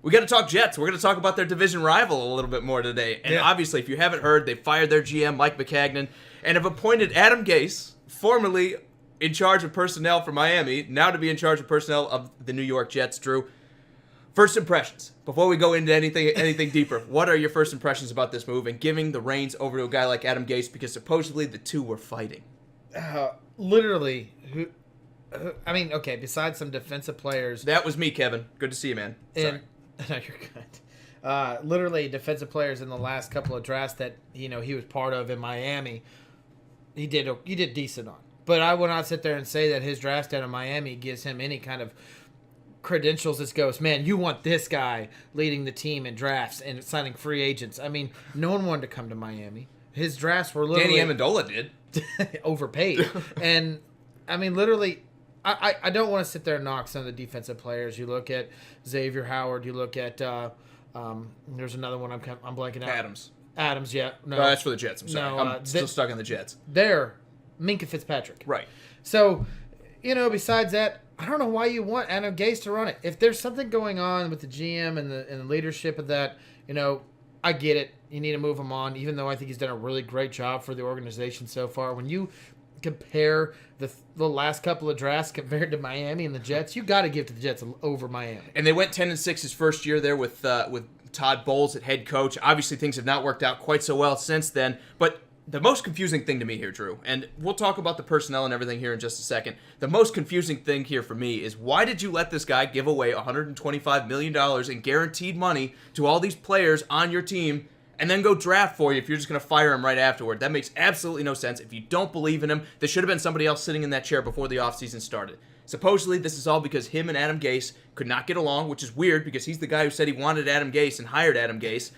we got to talk Jets. We're going to talk about their division rival a little bit more today. And obviously, if you haven't heard, they fired their GM, Mike Maccagnan, and have appointed Adam Gase, formerly in charge of personnel for Miami, now to be in charge of personnel of the New York Jets. Drew, first impressions. Before we go into anything deeper, what are your first impressions about this move and giving the reins over to a guy like Adam Gase, because supposedly the two were fighting? Literally, besides some defensive players. That was me, Kevin. Good to see you, man. Sorry. No, you're good. Literally, defensive players in the last couple of drafts that he was part of in Miami, he did decent on. But I will not sit there and say that his draft down in Miami gives him any kind of credentials that goes, man, you want this guy leading the team in drafts and signing free agents. I mean, no one wanted to come to Miami. His drafts were literally... Danny Amendola did. overpaid. And, I mean, literally... I don't want to sit there and knock some of the defensive players. You look at Xavier Howard. You look at there's another one I'm blanking out. Adams, yeah. No, that's for the Jets. I'm sorry. I'm still stuck on the Jets. They're Minkah Fitzpatrick. Right. So, besides that, I don't know why you want Adam Gase to run it. If there's something going on with the GM and the leadership of that, I get it. You need to move him on, even though I think he's done a really great job for the organization so far. When you compare the last couple of drafts compared to Miami and the Jets, you got to give to the Jets over Miami. And they went 10-6 his first year there with Todd Bowles at head coach. Obviously, things have not worked out quite so well since then. But the most confusing thing to me here, Drew, and we'll talk about the personnel and everything here in just a second. The most confusing thing here for me is, why did you let this guy give away $125 million in guaranteed money to all these players on your team and then go draft for you if you're just going to fire him right afterward? That makes absolutely no sense. If you don't believe in him, there should have been somebody else sitting in that chair before the offseason started. Supposedly, this is all because him and Adam Gase could not get along, which is weird because he's the guy who said he wanted Adam Gase and hired Adam Gase.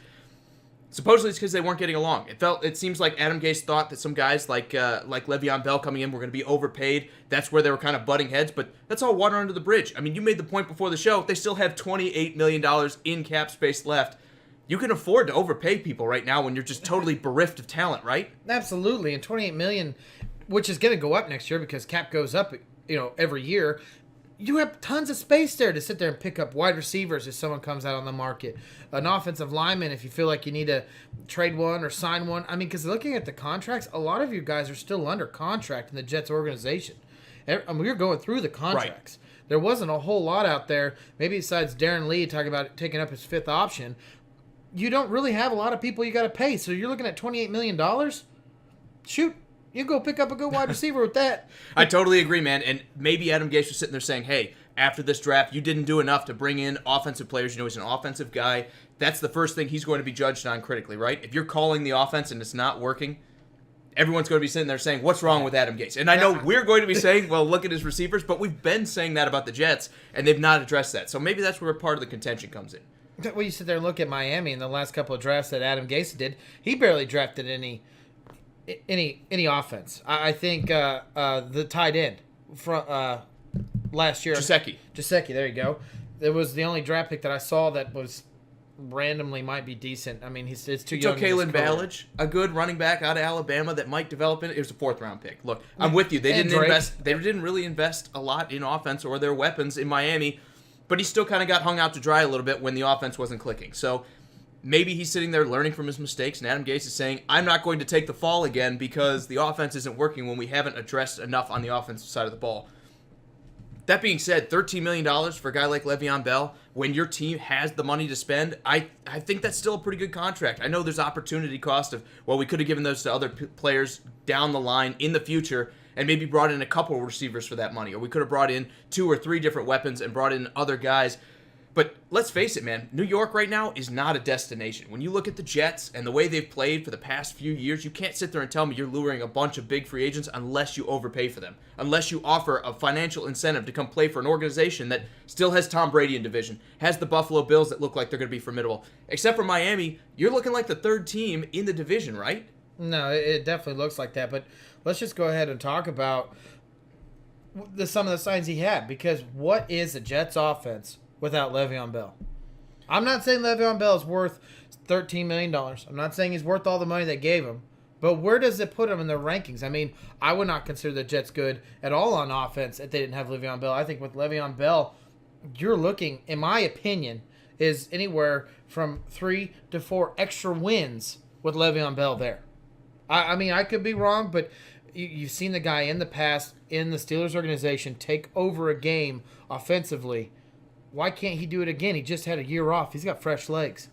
Supposedly, it's because they weren't getting along. It seems like Adam Gase thought that some guys like Le'Veon Bell coming in were going to be overpaid. That's where they were kind of butting heads, but that's all water under the bridge. I mean, you made the point before the show. They still have $28 million in cap space left. You can afford to overpay people right now when you're just totally bereft of talent, right? Absolutely, and $28 million, which is going to go up next year because cap goes up, every year. You have tons of space there to sit there and pick up wide receivers if someone comes out on the market. An offensive lineman if you feel like you need to trade one or sign one. I mean, because looking at the contracts, a lot of you guys are still under contract in the Jets organization. We're going through the contracts. Right. There wasn't a whole lot out there, maybe besides Darren Lee talking about taking up his fifth option. You don't really have a lot of people you got to pay. So you're looking at $28 million? Shoot. You go pick up a good wide receiver with that. I totally agree, man. And maybe Adam Gase was sitting there saying, hey, after this draft, you didn't do enough to bring in offensive players. He's an offensive guy. That's the first thing he's going to be judged on critically, right? If you're calling the offense and it's not working, everyone's going to be sitting there saying, what's wrong with Adam Gase? And I know we're going to be saying, well, look at his receivers, but we've been saying that about the Jets, and they've not addressed that. So maybe that's where part of the contention comes in. Well, you sit there and look at Miami in the last couple of drafts that Adam Gase did. He barely drafted any offense. I think the tight end from last year. Gesicki, there you go. It was the only draft pick that I saw that was randomly might be decent. I mean, it's too young. Took Kalen Ballage, a good running back out of Alabama that might develop in it. It was a 4th round pick. Look, I'm with you. They didn't really invest a lot in offense or their weapons in Miami, but he still kind of got hung out to dry a little bit when the offense wasn't clicking. So maybe he's sitting there learning from his mistakes, and Adam Gase is saying, I'm not going to take the fall again because the offense isn't working when we haven't addressed enough on the offensive side of the ball. That being said, $13 million for a guy like Le'Veon Bell, when your team has the money to spend, I think that's still a pretty good contract. I know there's opportunity cost of, well, we could have given those to other players down the line in the future and maybe brought in a couple receivers for that money, or we could have brought in 2 or 3 different weapons and brought in other guys. But let's face it, man, New York right now is not a destination. When you look at the Jets and the way they've played for the past few years, you can't sit there and tell me you're luring a bunch of big free agents unless you overpay for them, unless you offer a financial incentive to come play for an organization that still has Tom Brady in division, has the Buffalo Bills that look like they're going to be formidable. Except for Miami, you're looking like the 3rd team in the division, right? No, it definitely looks like that. But let's just go ahead and talk about some of the signs he had, because what is the Jets offense without Le'Veon Bell? I'm not saying Le'Veon Bell is worth $13 million. I'm not saying he's worth all the money they gave him. But where does it put him in the rankings? I mean, I would not consider the Jets good at all on offense if they didn't have Le'Veon Bell. I think with Le'Veon Bell, you're looking, in my opinion, is anywhere from 3 to 4 extra wins with Le'Veon Bell there. I mean, I could be wrong, but you've seen the guy in the past in the Steelers organization take over a game offensively. Why can't he do it again? He just had a year off. He's got fresh legs.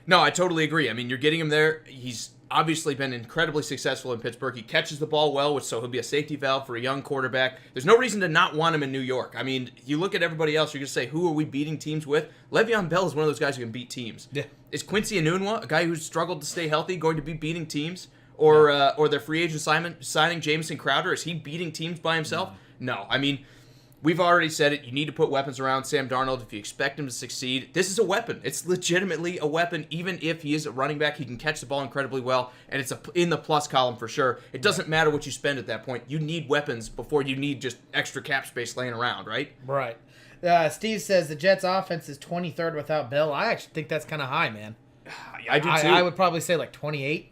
No, I totally agree. I mean, you're getting him there. He's obviously been incredibly successful in Pittsburgh. He catches the ball well, so he'll be a safety valve for a young quarterback. There's no reason to not want him in New York. I mean, you look at everybody else, you're going to say, who are we beating teams with? Le'Veon Bell is one of those guys who can beat teams. Yeah. Is Quincy Enunwa, a guy who's struggled to stay healthy, going to be beating teams? Or their free agent signing Jamison Crowder, is he beating teams by himself? No. I mean, we've already said it. You need to put weapons around Sam Darnold if you expect him to succeed. This is a weapon. It's legitimately a weapon. Even if he is a running back, he can catch the ball incredibly well, and it's in the plus column for sure. It doesn't matter what you spend at that point. You need weapons before you need just extra cap space laying around, right? Right. Steve says the Jets' offense is 23rd without Bell. I actually think that's kind of high, man. I do too. I would probably say like 28.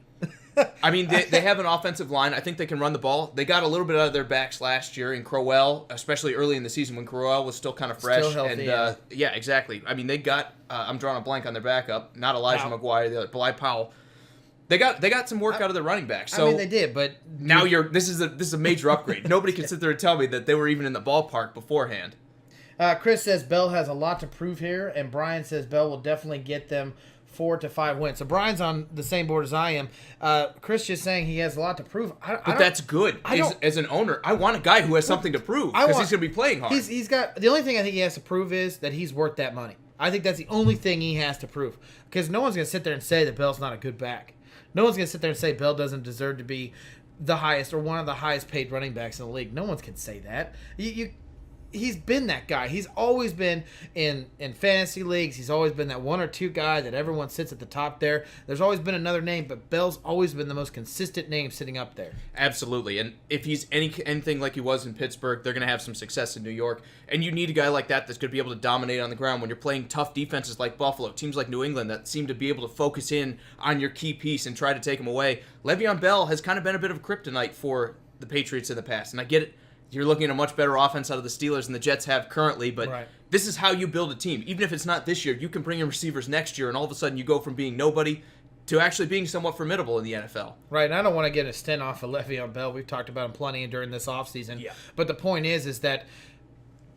I mean, they have an offensive line. I think they can run the ball. They got a little bit out of their backs last year in Crowell, especially early in the season when Crowell was still kind of fresh. Still healthy, and yeah, exactly. I mean, they got. I'm drawing a blank on their backup. Not Elijah McGuire, the other Bly Powell. They got some work out of their running back. So I mean, they did, but now this is a major upgrade. Nobody can sit there and tell me that they were even in the ballpark beforehand. Chris says Bell has a lot to prove here, and Brian says Bell will definitely get them 4 to 5 wins. So Brian's on the same board as I am. Chris just saying he has a lot to prove. But that's good. As an owner, I want a guy who has something to prove because he's going to be playing hard. He's got the only thing I think he has to prove is that he's worth that money. I think that's the only thing he has to prove because no one's going to sit there and say that Bell's not a good back. No one's going to sit there and say Bell doesn't deserve to be the highest or one of the highest paid running backs in the league. No one can say that. He's been that guy. He's always been in fantasy leagues. He's always been that one or two guy that everyone sits at the top there. There's always been another name, but Bell's always been the most consistent name sitting up there. Absolutely. And if he's anything like he was in Pittsburgh, they're going to have some success in New York. And you need a guy like that that's going to be able to dominate on the ground when you're playing tough defenses like Buffalo, teams like New England that seem to be able to focus in on your key piece and try to take him away. Le'Veon Bell has kind of been a bit of kryptonite for the Patriots in the past. And I get it. You're looking at a much better offense out of the Steelers than the Jets have currently, but This is how you build a team. Even if it's not this year, you can bring in receivers next year, and all of a sudden you go from being nobody to actually being somewhat formidable in the NFL. Right, and I don't want to get a stint off of Le'Veon Bell. We've talked about him plenty during this offseason. Yeah. But the point is that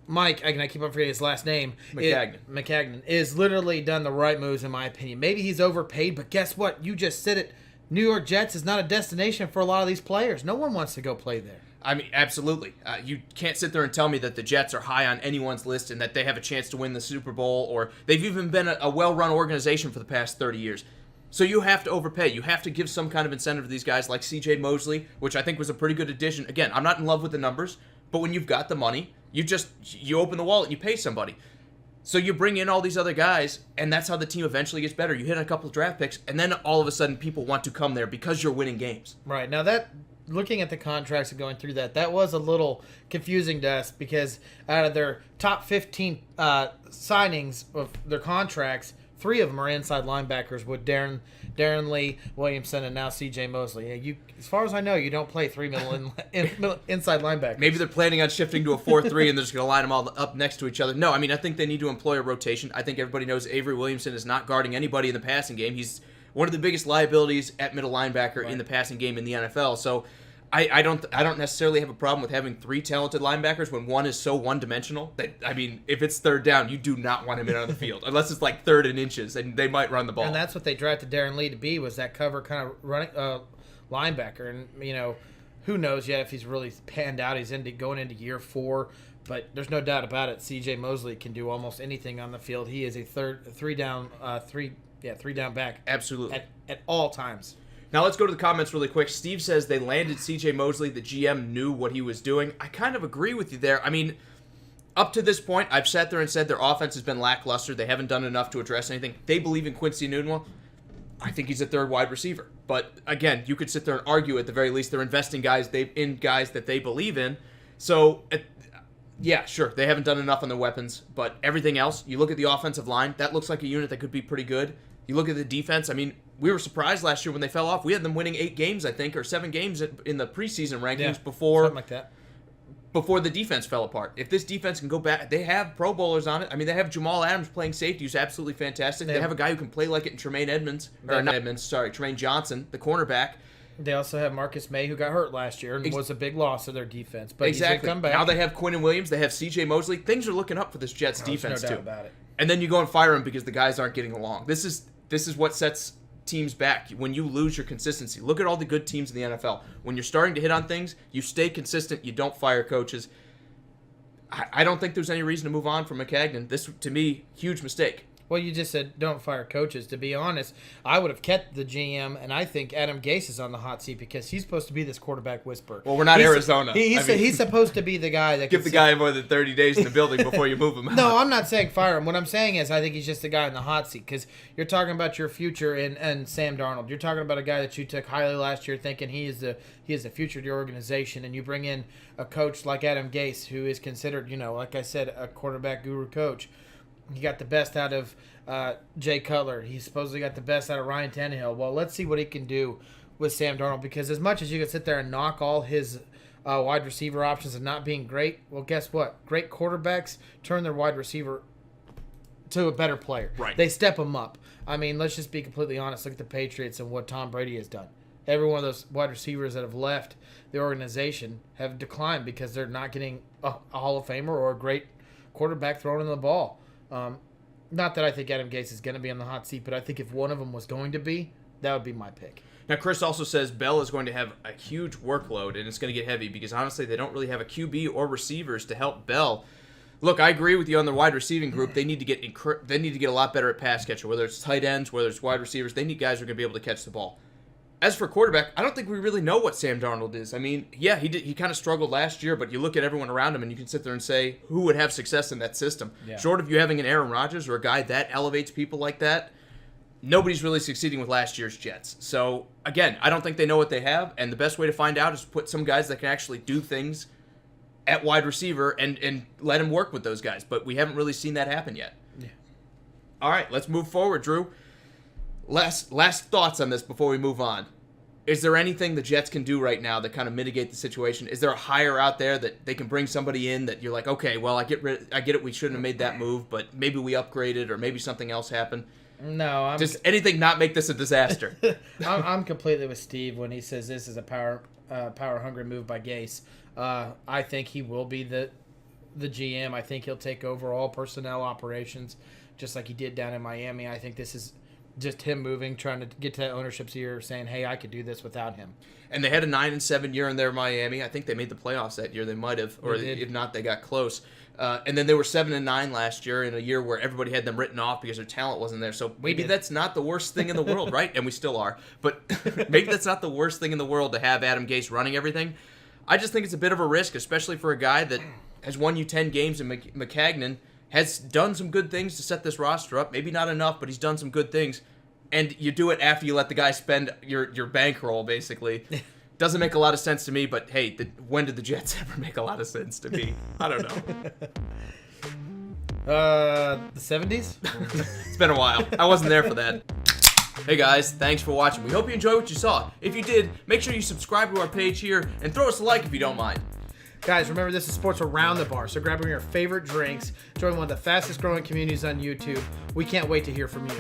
Mike, I keep on forgetting his last name. Maccagnan is literally done the right moves, in my opinion. Maybe he's overpaid, but guess what? You just said it. New York Jets is not a destination for a lot of these players. No one wants to go play there. I mean, absolutely. You can't sit there and tell me that the Jets are high on anyone's list and that they have a chance to win the Super Bowl, or they've even been a well-run organization for the past 30 years. So you have to overpay. You have to give some kind of incentive to these guys like C.J. Mosley, which I think was a pretty good addition. Again, I'm not in love with the numbers, but when you've got the money, you open the wallet and you pay somebody. So you bring in all these other guys, and that's how the team eventually gets better. You hit a couple of draft picks, and then all of a sudden people want to come there because you're winning games. Right. Now looking at the contracts and going through that was a little confusing to us because out of their top 15 signings of their contracts, 3 of them are inside linebackers with Darren Lee Williamson and now C.J. Mosley. As far as I know, you don't play 3 inside linebackers. Maybe they're planning on shifting to a 4-3 and they're just going to line them all up next to each other. No, I mean, I think they need to employ a rotation. I think everybody knows Avery Williamson is not guarding anybody in the passing game. He's one of the biggest liabilities at middle linebacker in the passing game in the NFL. So I don't necessarily have a problem with having 3 talented linebackers when one is so one-dimensional. I mean, if it's third down, you do not want him in on the field unless it's like third and inches, and they might run the ball. And that's what they drafted Darren Lee to be, was that cover kind of running linebacker. And who knows yet if he's really panned out. He's going into year 4. But there's no doubt about it. C.J. Mosley can do almost anything on the field. He is a three down back. Absolutely. At all times. Now let's go to the comments really quick. Steve says they landed C.J. Mosley. The GM knew what he was doing. I kind of agree with you there. I mean, up to this point, I've sat there and said their offense has been lackluster. They haven't done enough to address anything. They believe in Quincy Enunwa. I think he's a third wide receiver. But again, you could sit there and argue at the very least they're investing in guys that they believe in. So, yeah, sure, they haven't done enough on the weapons. But everything else, you look at the offensive line, that looks like a unit that could be pretty good. You look at the defense, I mean, we were surprised last year when they fell off. We had them winning 8 games, I think, or 7 games in the preseason rankings before. Something like that. before the defense fell apart. If this defense can go back, they have Pro Bowlers on it. I mean, they have Jamal Adams playing safety, who's absolutely fantastic. They have a guy who can play like it in Tremaine Johnson, the cornerback. They also have Marcus May, who got hurt last year and was a big loss of their defense. But exactly. He's gonna come back. Now they have Quinnen Williams. They have C.J. Mosley. Things are looking up for this Jets defense, no doubt too. about it. And then you go and fire him because the guys aren't getting along. This is what sets teams back when you lose your consistency. Look at all the good teams in the NFL. When you're starting to hit on things, you stay consistent. You don't fire coaches. I don't think there's any reason to move on from Maccagnan. This, to me, huge mistake. Well, you just said don't fire coaches. To be honest, I would have kept the GM, and I think Adam Gase is on the hot seat because he's supposed to be this quarterback whisperer. Well, we're not Arizona. He's supposed to be the guy that give the guy more than 30 days in the building before you move him out. No, I'm not saying fire him. What I'm saying is I think he's just the guy in the hot seat because you're talking about your future and Sam Darnold. You're talking about a guy that you took highly last year, thinking he is the future of your organization, and you bring in a coach like Adam Gase, who is considered, like I said, a quarterback guru coach. He got the best out of Jay Cutler. He supposedly got the best out of Ryan Tannehill. Well, let's see what he can do with Sam Darnold, because as much as you can sit there and knock all his wide receiver options and not being great, well, guess what? Great quarterbacks turn their wide receiver to a better player. Right. They step him up. I mean, let's just be completely honest. Look at the Patriots and what Tom Brady has done. Every one of those wide receivers that have left the organization have declined because they're not getting a Hall of Famer or a great quarterback thrown in the ball. Not that I think Adam Gase is going to be on the hot seat, but I think if one of them was going to be, that would be my pick. Now, Chris also says Bell is going to have a huge workload, and it's going to get heavy because, honestly, they don't really have a QB or receivers to help Bell. Look, I agree with you on the wide receiving group. They need to get a lot better at pass catcher, whether it's tight ends, whether it's wide receivers. They need guys who are going to be able to catch the ball. As for quarterback, I don't think we really know what Sam Darnold is. I mean, yeah, he kind of struggled last year, but you look at everyone around him and you can sit there and say, who would have success in that system? Yeah. Short of you having an Aaron Rodgers or a guy that elevates people like that, nobody's really succeeding with last year's Jets. So, again, I don't think they know what they have, and the best way to find out is to put some guys that can actually do things at wide receiver and let him work with those guys. But we haven't really seen that happen yet. Yeah. All right, let's move forward, Drew. Last thoughts on this before we move on. Is there anything the Jets can do right now that kind of mitigate the situation? Is there a hire out there that they can bring somebody in that you're like, okay, well, I get it, we shouldn't have made that move, but maybe we upgraded or maybe something else happened? No, just anything not make this a disaster. I'm completely with Steve when he says this is a power hungry move by Gase. I think he will be the GM. I think he'll take over all personnel operations, just like he did down in Miami. I think this is just him moving, trying to get to that ownership's ear, saying, hey, I could do this without him. And they had a 9-7 year in their Miami. I think they made the playoffs that year. They might have, or if not, they got close. And then they were 7-9 last year in a year where everybody had them written off because their talent wasn't there. So maybe that's not the worst thing in the world, right? And we still are. But maybe that's not the worst thing in the world to have Adam Gase running everything. I just think it's a bit of a risk, especially for a guy that has won you 10 games in Maccagnan, has done some good things to set this roster up. Maybe not enough, but he's done some good things. And you do it after you let the guy spend your bankroll, basically. Doesn't make a lot of sense to me, but hey, when did the Jets ever make a lot of sense to me? I don't know. The 70s? It's been a while. I wasn't there for that. Hey guys, thanks for watching. We hope you enjoyed what you saw. If you did, make sure you subscribe to our page here and throw us a like if you don't mind. Guys, remember this is Sports Around the Bar, so grab one of your favorite drinks. Join one of the fastest growing communities on YouTube. We can't wait to hear from you.